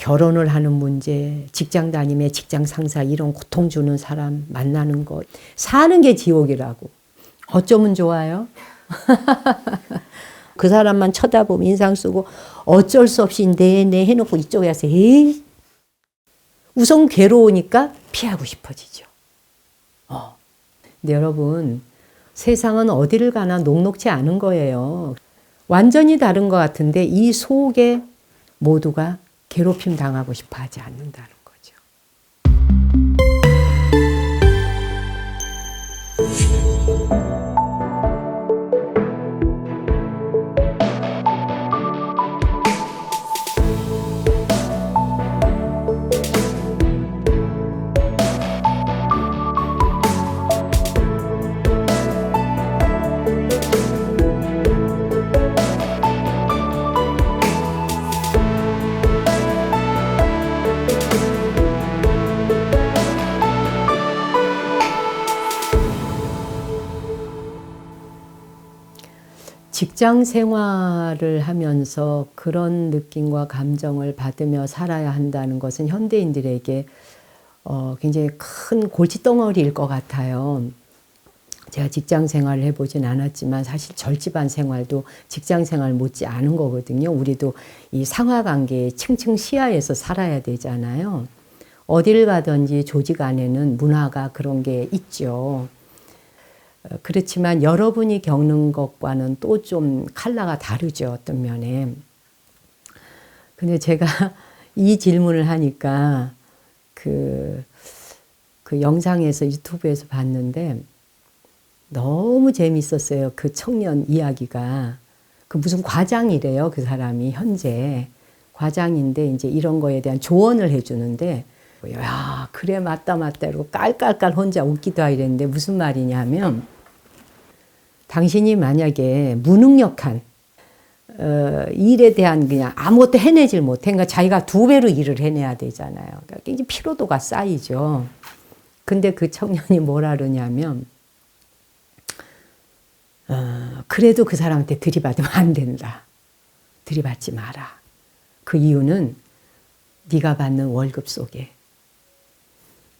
결혼을 하는 문제, 직장 다님에 직장 상사 이런 고통 주는 사람 만나는 거, 사는 게 지옥이라고. 어쩌면 좋아요? 그 사람만 쳐다보면 인상 쓰고 어쩔 수 없이 네 해놓고 이쪽에 와서 에이, 우선 괴로우니까 피하고 싶어지죠. 근데 여러분, 세상은 어디를 가나 녹록지 않은 거예요. 완전히 다른 것 같은데 이 속에 모두가 괴롭힘 당하고 싶어 하지 않는다는 거죠. 직장 생활을 하면서 그런 느낌과 감정을 받으며 살아야 한다는 것은 현대인들에게 굉장히 큰 골칫덩어리일 것 같아요. 제가 직장 생활을 해보진 않았지만 사실 절집안 생활도 직장 생활 못지 않은 거거든요. 우리도 이 상하관계에 층층 시야에서 살아야 되잖아요. 어디를 가든지 조직 안에는 문화가 그런 게 있죠. 그렇지만 여러분이 겪는 것과는 또 좀 컬러가 다르죠. 어떤 면에. 근데 제가 이 질문을 하니까 그 영상에서 유튜브에서 봤는데 너무 재밌었어요. 그 청년 이야기가. 그 무슨 과장이래요. 그 사람이 현재 과장인데 이제 이런 거에 대한 조언을 해주는데 야 그래 맞다 이러고 깔깔깔 혼자 웃기다 이랬는데 무슨 말이냐면 당신이 만약에 무능력한 일에 대한 그냥 아무것도 해내질 못해. 그러니까 자기가 2배로 일을 해내야 되잖아요. 그러니까 굉장히 피로도가 쌓이죠. 근데 그 청년이 뭐라 그러냐면 그래도 그 사람한테 들이받으면 안 된다. 들이받지 마라. 그 이유는 네가 받는 월급 속에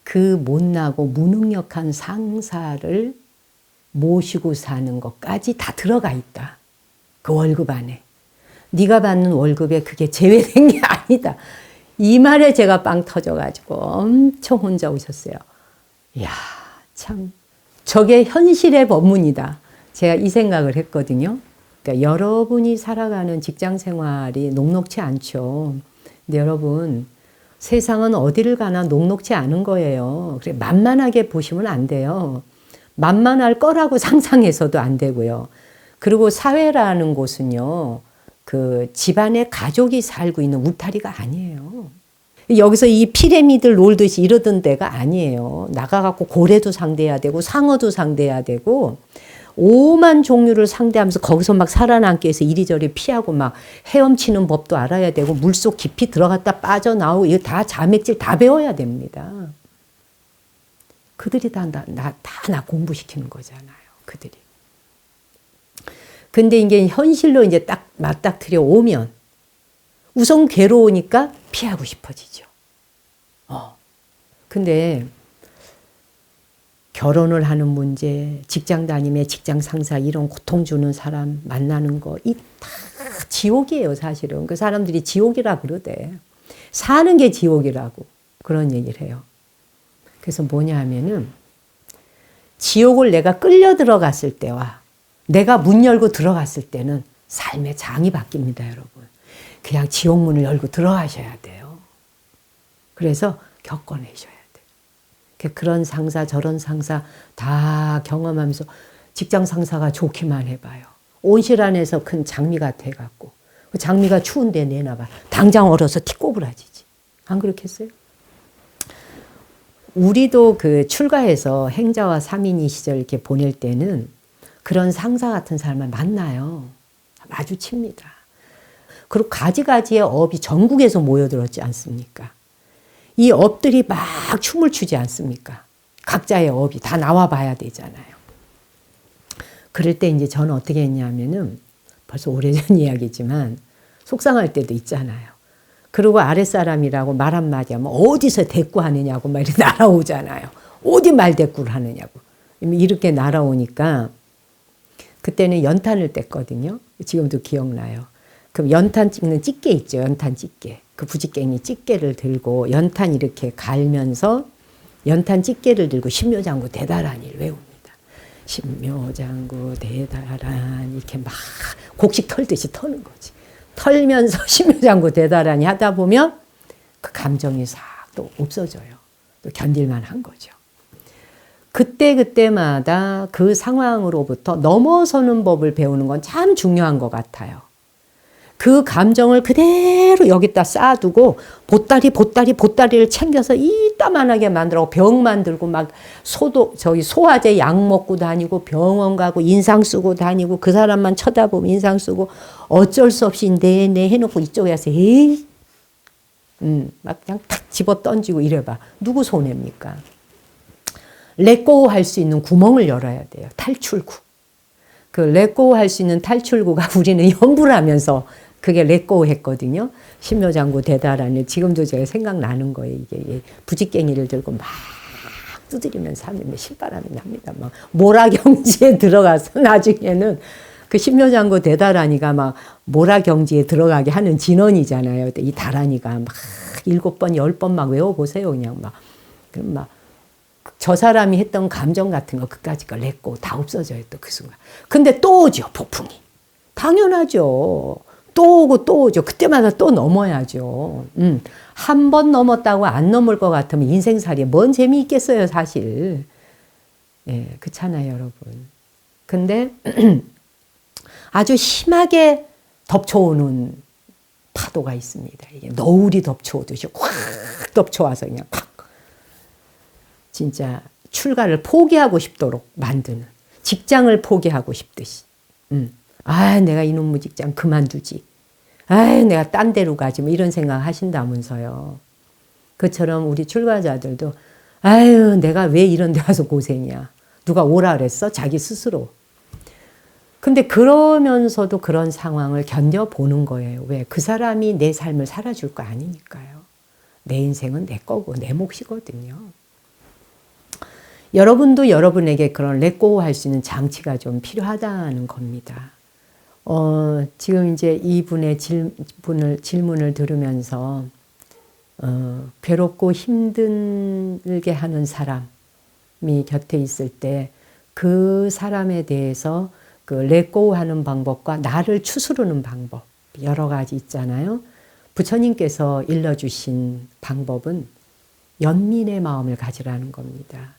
그 못나고 무능력한 상사를 모시고 사는 것까지 다 들어가 있다. 그 월급 안에. 네가 받는 월급에 그게 제외된 게 아니다. 이 말에 제가 빵 터져가지고 엄청 혼자 웃었어요. 이야 참 저게 현실의 법문이다. 제가 이 생각을 했거든요. 그러니까 여러분이 살아가는 직장 생활이 녹록지 않죠. 근데 여러분 세상은 어디를 가나 녹록지 않은 거예요. 그래 만만하게 보시면 안 돼요. 만만할 거라고 상상해서도 안 되고요. 그리고 사회라는 곳은요, 그 집안에 가족이 살고 있는 울타리가 아니에요. 여기서 이 피라미드 놀듯이 이러던 데가 아니에요. 나가갖고 고래도 상대해야 되고 상어도 상대해야 되고 오만 종류를 상대하면서 거기서 막 살아남기 위해서 이리저리 피하고 막 헤엄치는 법도 알아야 되고 물속 깊이 들어갔다 빠져나오고 이거 다 자맥질 다 배워야 됩니다. 그들이 나 공부시키는 거잖아요. 그들이. 근데 이게 현실로 이제 딱 맞닥뜨려 오면 우선 괴로우니까 피하고 싶어지죠. 근데 결혼을 하는 문제, 직장 다님에 직장 상사 이런 고통 주는 사람 만나는 거, 이 다 지옥이에요, 사실은. 그 사람들이 지옥이라 그러대. 사는 게 지옥이라고 그런 얘기를 해요. 그래서 뭐냐 하면은 지옥을 내가 끌려 들어갔을 때와 내가 문 열고 들어갔을 때는 삶의 장이 바뀝니다, 여러분. 그냥 지옥문을 열고 들어가셔야 돼요. 그래서 겪어내셔야 돼요. 그런 상사 저런 상사 다 경험하면서 직장 상사가 좋기만 해봐요. 온실 안에서 큰 장미가 돼갖고 그 장미가 추운데 내놔봐. 당장 얼어서 티꼬부라지지. 안 그렇겠어요? 우리도 그 출가해서 행자와 3인이 시절 이렇게 보낼 때는 그런 상사 같은 사람을 만나요. 마주칩니다. 그리고 가지가지의 업이 전국에서 모여들었지 않습니까? 이 업들이 막 춤을 추지 않습니까? 각자의 업이 다 나와 봐야 되잖아요. 그럴 때 이제 저는 어떻게 했냐면은 벌써 오래전 이야기지만 속상할 때도 있잖아요. 그리고 아랫사람이라고 말 한마디 하면 어디서 대꾸하느냐고 막 이렇게 날아오잖아요. 어디 말 대꾸를 하느냐고. 이렇게 날아오니까 그때는 연탄을 뗐거든요. 지금도 기억나요. 그럼 연탄 찍는 집게 있죠. 연탄 집게. 그 부지깽이 집게를 들고 연탄 이렇게 갈면서 연탄 집게를 들고 신묘장구 대다란이를 외웁니다. 신묘장구 대다란 이렇게 막 곡식 털듯이 터는 거지. 털면서 신묘장구 대다란이 하다 보면 그 감정이 싹 또 없어져요. 또 견딜만 한 거죠. 그때마다 그 상황으로부터 넘어서는 법을 배우는 건 참 중요한 것 같아요. 그 감정을 그대로 여기다 쌓아두고 보따리를 챙겨서 이따만하게 만들고 병 만들고 막 소화제 약 먹고 다니고 병원 가고 인상 쓰고 다니고 그 사람만 쳐다보면 인상 쓰고 어쩔 수 없이 네네 해놓고 이쪽에 와서 에이 막 그냥 탁 집어 던지고 이래봐. 누구 손해입니까? 렛고 할 수 있는 구멍을 열어야 돼요. 탈출구. 그 렛고 할 수 있는 탈출구가 우리는 연구를 하면서 그게 렛고 했거든요. 신묘장구 대다란을 지금도 제가 생각나는 거예요. 이게 부지깽이를 들고 막 두드리면서 하면 신바람이 납니다. 막 모라경지에 들어가서 나중에는 그 신묘장구 대다란이가 막 모라경지에 들어가게 하는 진원이잖아요. 이 다란이가 막 7번, 10번 막 외워보세요. 그냥 막. 그럼 막 저 사람이 했던 감정 같은 거 그까짓 거 렛고 다 없어져요. 또 그 순간. 근데 또 오죠. 폭풍이. 당연하죠. 또 오고 또 오죠. 그때마다 또 넘어야죠. 한 번 넘었다고 안 넘을 것 같으면 인생살이에 뭔 재미있겠어요, 사실. 예, 그렇잖아요, 여러분. 근데 아주 심하게 덮쳐오는 파도가 있습니다. 이게 너울이 덮쳐오듯이 확 덮쳐와서 그냥 팍 진짜 출가를 포기하고 싶도록 만드는, 직장을 포기하고 싶듯이. 아, 내가 이놈의 직장 그만두지. 아, 내가 딴 데로 가지. 뭐 이런 생각 하신다면서요. 그처럼 우리 출가자들도 아유, 내가 왜 이런 데 와서 고생이야. 누가 오라 그랬어? 자기 스스로. 근데 그러면서도 그런 상황을 견뎌보는 거예요. 왜? 그 사람이 내 삶을 살아줄 거 아니니까요. 내 인생은 내 거고 내 몫이거든요. 여러분도 여러분에게 그런 렛고 할 수 있는 장치가 좀 필요하다는 겁니다. 지금 이제 이분의 질문을 들으면서 괴롭고 힘들게 하는 사람이 곁에 있을 때 그 사람에 대해서 그 렛고 하는 방법과 나를 추스르는 방법 여러 가지 있잖아요. 부처님께서 일러주신 방법은 연민의 마음을 가지라는 겁니다.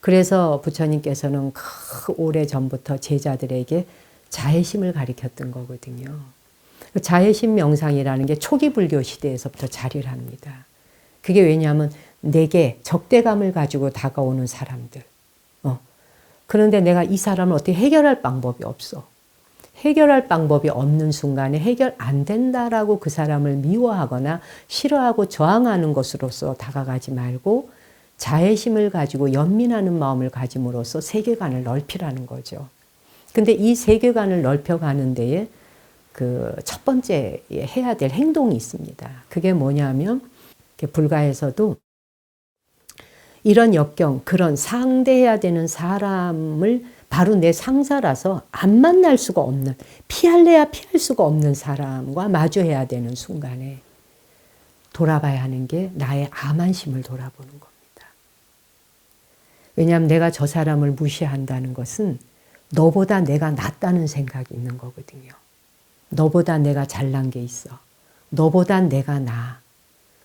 그래서 부처님께서는 오래전부터 제자들에게 자애심을 가르쳤던 거거든요. 자애심 명상이라는 게 초기 불교 시대에서부터 자리를 합니다. 그게 왜냐하면 내게 적대감을 가지고 다가오는 사람들. 그런데 내가 이 사람을 어떻게 해결할 방법이 없어. 해결할 방법이 없는 순간에 해결 안 된다라고 그 사람을 미워하거나 싫어하고 저항하는 것으로서 다가가지 말고 자애심을 가지고 연민하는 마음을 가짐으로써 세계관을 넓히라는 거죠. 근데 이 세계관을 넓혀가는 데에 그 첫 번째 해야 될 행동이 있습니다. 그게 뭐냐면 불가에서도 이런 역경, 그런 상대해야 되는 사람을 바로 내 상사라서 안 만날 수가 없는, 피할래야 피할 수가 없는 사람과 마주해야 되는 순간에 돌아봐야 하는 게 나의 암한심을 돌아보는 겁니다. 왜냐하면 내가 저 사람을 무시한다는 것은 너보다 내가 낫다는 생각이 있는 거거든요. 너보다 내가 잘난 게 있어. 너보다 내가 나아.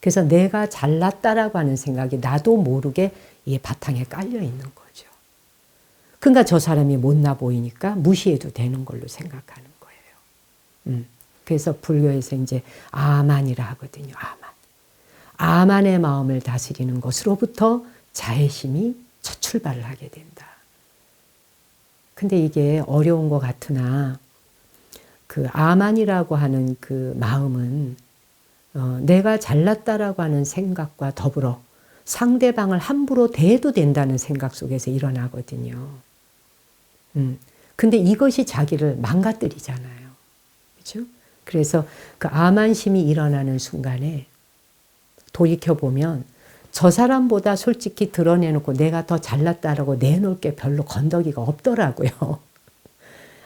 그래서 내가 잘났다라고 하는 생각이 나도 모르게 이 바탕에 깔려 있는 거죠. 그러니까 저 사람이 못나 보이니까 무시해도 되는 걸로 생각하는 거예요. 그래서 불교에서 이제 아만이라 하거든요. 아만. 아만의 마음을 다스리는 것으로부터 자애심이 첫 출발을 하게 된다. 근데 이게 어려운 것 같으나 그 아만이라고 하는 그 마음은 내가 잘났다라고 하는 생각과 더불어 상대방을 함부로 대해도 된다는 생각 속에서 일어나거든요. 근데 이것이 자기를 망가뜨리잖아요. 그렇죠? 그래서 그 아만심이 일어나는 순간에 돌이켜보면 저 사람보다 솔직히 드러내놓고 내가 더 잘났다라고 내놓을 게 별로 건더기가 없더라고요.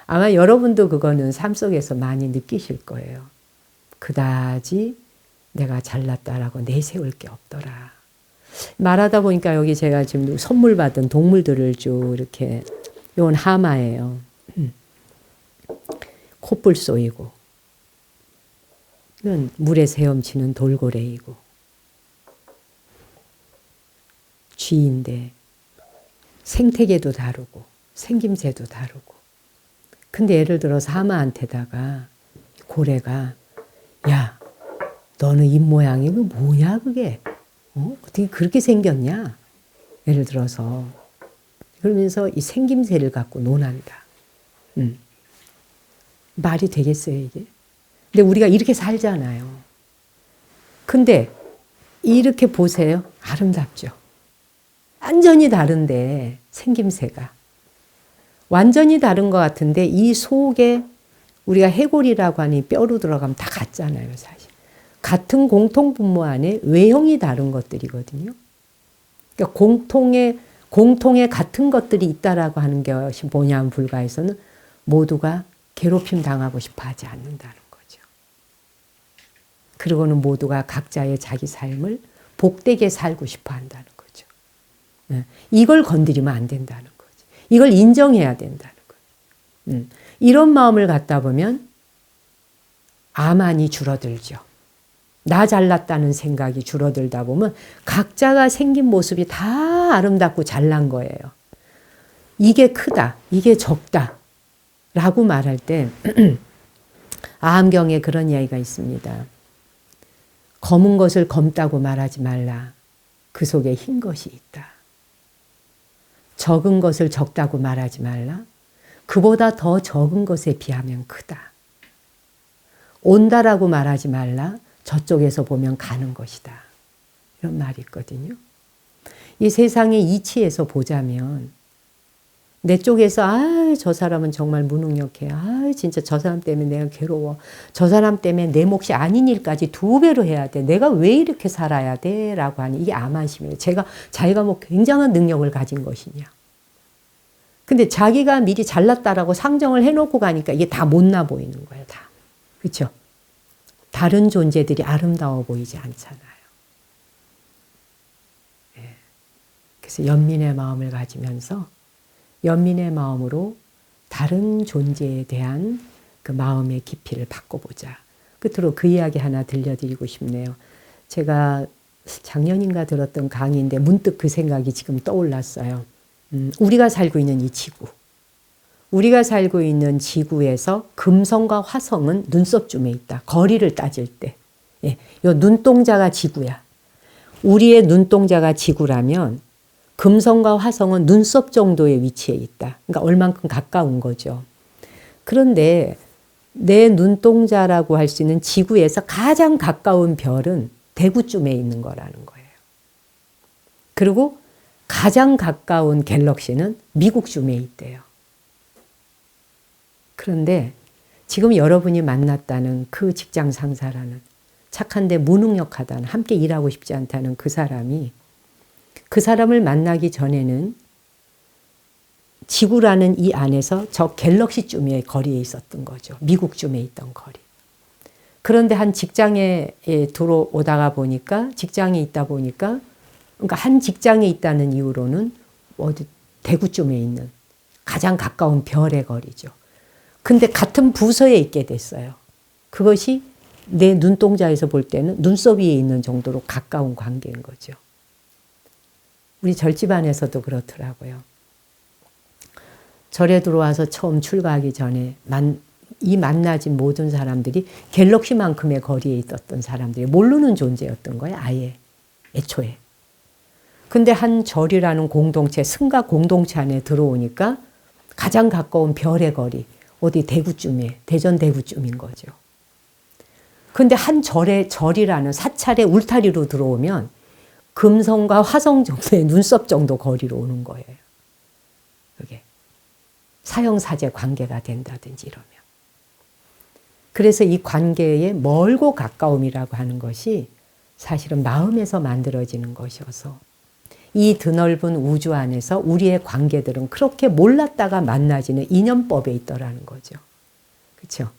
아마 여러분도 그거는 삶 속에서 많이 느끼실 거예요. 그다지 내가 잘났다라고 내세울 게 없더라. 말하다 보니까 여기 제가 지금 선물 받은 동물들을 쭉 이렇게, 이건 하마예요. 콧불 쏘이고, 이건 물에 헤엄치는 돌고래이고, 쥐인데 생태계도 다르고 생김새도 다르고. 근데 예를 들어서 하마한테다가 고래가 야, 너는 입모양이 그 뭐냐 그게? 어떻게 그렇게 생겼냐? 예를 들어서 그러면서 이 생김새를 갖고 논한다. 말이 되겠어요 이게? 근데 우리가 이렇게 살잖아요. 근데 이렇게 보세요. 아름답죠? 완전히 다른데 생김새가. 완전히 다른 것 같은데 이 속에 우리가 해골이라고 하니 뼈로 들어가면 다 같잖아요 사실. 같은 공통분모 안에 외형이 다른 것들이거든요. 그러니까 공통의 같은 것들이 있다라고 하는 것이 뭐냐면 불가에서는 모두가 괴롭힘 당하고 싶어 하지 않는다는 거죠. 그리고는 모두가 각자의 자기 삶을 복되게 살고 싶어 한다는 거죠. 이걸 건드리면 안 된다는 거죠. 이걸 인정해야 된다는 거죠. 이런 마음을 갖다 보면 암환이 줄어들죠. 나 잘났다는 생각이 줄어들다 보면 각자가 생긴 모습이 다 아름답고 잘난 거예요. 이게 크다, 이게 적다 라고 말할 때 아함경에 그런 이야기가 있습니다. 검은 것을 검다고 말하지 말라. 그 속에 흰 것이 있다. 적은 것을 적다고 말하지 말라. 그보다 더 적은 것에 비하면 크다. 온다라고 말하지 말라. 저쪽에서 보면 가는 것이다. 이런 말이 있거든요. 이 세상의 이치에서 보자면 내 쪽에서 저 사람은 정말 무능력해. 진짜 저 사람 때문에 내가 괴로워. 저 사람 때문에 내 몫이 아닌 일까지 2배로 해야 돼. 내가 왜 이렇게 살아야 돼? 라고 하니 이게 암환심이에요. 자기가 뭐 굉장한 능력을 가진 것이냐. 근데 자기가 미리 잘났다라고 상정을 해놓고 가니까 이게 다 못나 보이는 거예요. 다. 그렇죠? 다른 존재들이 아름다워 보이지 않잖아요. 예. 그래서 연민의 마음을 가지면서 연민의 마음으로 다른 존재에 대한 그 마음의 깊이를 바꿔보자. 끝으로 그 이야기 하나 들려드리고 싶네요. 제가 작년인가 들었던 강의인데 문득 그 생각이 지금 떠올랐어요. 우리가 살고 있는 이 지구. 우리가 살고 있는 지구에서 금성과 화성은 눈썹쯤에 있다. 거리를 따질 때. 예, 요 눈동자가 지구야. 우리의 눈동자가 지구라면 금성과 화성은 눈썹 정도의 위치에 있다. 그러니까 얼만큼 가까운 거죠. 그런데 내 눈동자라고 할 수 있는 지구에서 가장 가까운 별은 대구쯤에 있는 거라는 거예요. 그리고 가장 가까운 갤럭시는 미국쯤에 있대요. 그런데 지금 여러분이 만났다는 그 직장 상사라는 착한데 무능력하다는 함께 일하고 싶지 않다는 그 사람이 그 사람을 만나기 전에는 지구라는 이 안에서 저 갤럭시쯤의 거리에 있었던 거죠. 미국쯤에 있던 거리. 그런데 한 직장에 들어오다가 보니까 직장에 있다 보니까 그러니까 한 직장에 있다는 이유로는 어디 대구쯤에 있는 가장 가까운 별의 거리죠. 근데 같은 부서에 있게 됐어요. 그것이 내 눈동자에서 볼 때는 눈썹 위에 있는 정도로 가까운 관계인 거죠. 우리 절집안에서도 그렇더라고요. 절에 들어와서 처음 출가하기 전에 이 만나진 모든 사람들이 갤럭시만큼의 거리에 있었던 사람들이 모르는 존재였던 거예요. 아예 애초에. 근데 한 절이라는 공동체, 승가 공동체 안에 들어오니까 가장 가까운 별의 거리, 어디 대구쯤에, 대전 대구쯤인 거죠. 근데 한 절이라는 사찰의 울타리로 들어오면 금성과 화성 정도의 눈썹 정도 거리로 오는 거예요. 그게 사형사제 관계가 된다든지 이러면. 그래서 이 관계의 멀고 가까움이라고 하는 것이 사실은 마음에서 만들어지는 것이어서 이 드넓은 우주 안에서 우리의 관계들은 그렇게 몰랐다가 만나지는 인연법에 있더라는 거죠. 그렇죠?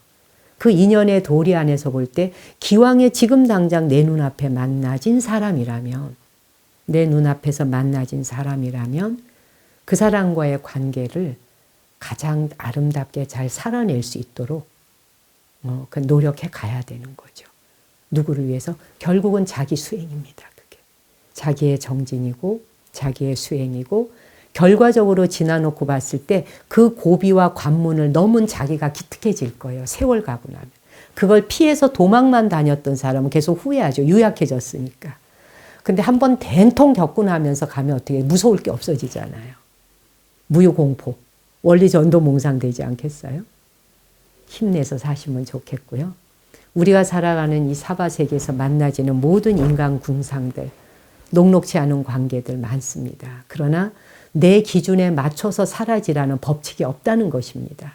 그 인연의 도리 안에서 볼 때 기왕에 지금 당장 내 눈앞에 만나진 사람이라면, 내 눈앞에서 만나진 사람이라면 그 사람과의 관계를 가장 아름답게 잘 살아낼 수 있도록 그 노력해 가야 되는 거죠. 누구를 위해서? 결국은 자기 수행입니다. 그게. 자기의 정진이고 자기의 수행이고 결과적으로 지나놓고 봤을 때 그 고비와 관문을 넘은 자기가 기특해질 거예요. 세월 가고 나면. 그걸 피해서 도망만 다녔던 사람은 계속 후회하죠. 유약해졌으니까. 근데 한번 된통 겪고 나면서 가면 어떻게 무서울 게 없어지잖아요. 무유공포. 원리전도몽상되지 않겠어요? 힘내서 사시면 좋겠고요. 우리가 살아가는 이 사바세계에서 만나지는 모든 인간 군상들, 녹록지 않은 관계들 많습니다. 그러나 내 기준에 맞춰서 살아지라는 법칙이 없다는 것입니다.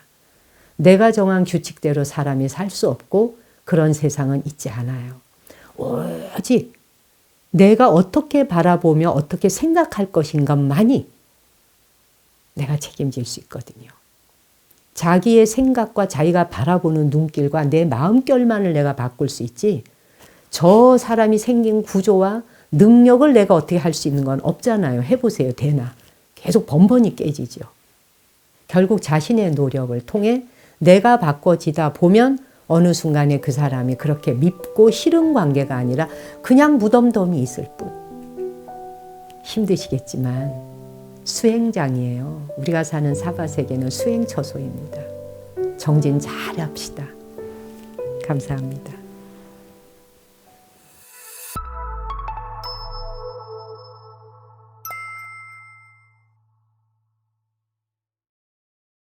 내가 정한 규칙대로 사람이 살 수 없고 그런 세상은 있지 않아요. 오직 내가 어떻게 바라보며 어떻게 생각할 것인가만이 내가 책임질 수 있거든요. 자기의 생각과 자기가 바라보는 눈길과 내 마음결만을 내가 바꿀 수 있지, 저 사람이 생긴 구조와 능력을 내가 어떻게 할 수 있는 건 없잖아요. 해보세요. 되나. 계속 번번이 깨지죠. 결국 자신의 노력을 통해 내가 바꿔지다 보면 어느 순간에 그 사람이 그렇게 밉고 싫은 관계가 아니라 그냥 무덤덤이 있을 뿐. 힘드시겠지만 수행장이에요. 우리가 사는 사바세계는 수행처소입니다. 정진 잘 합시다. 감사합니다.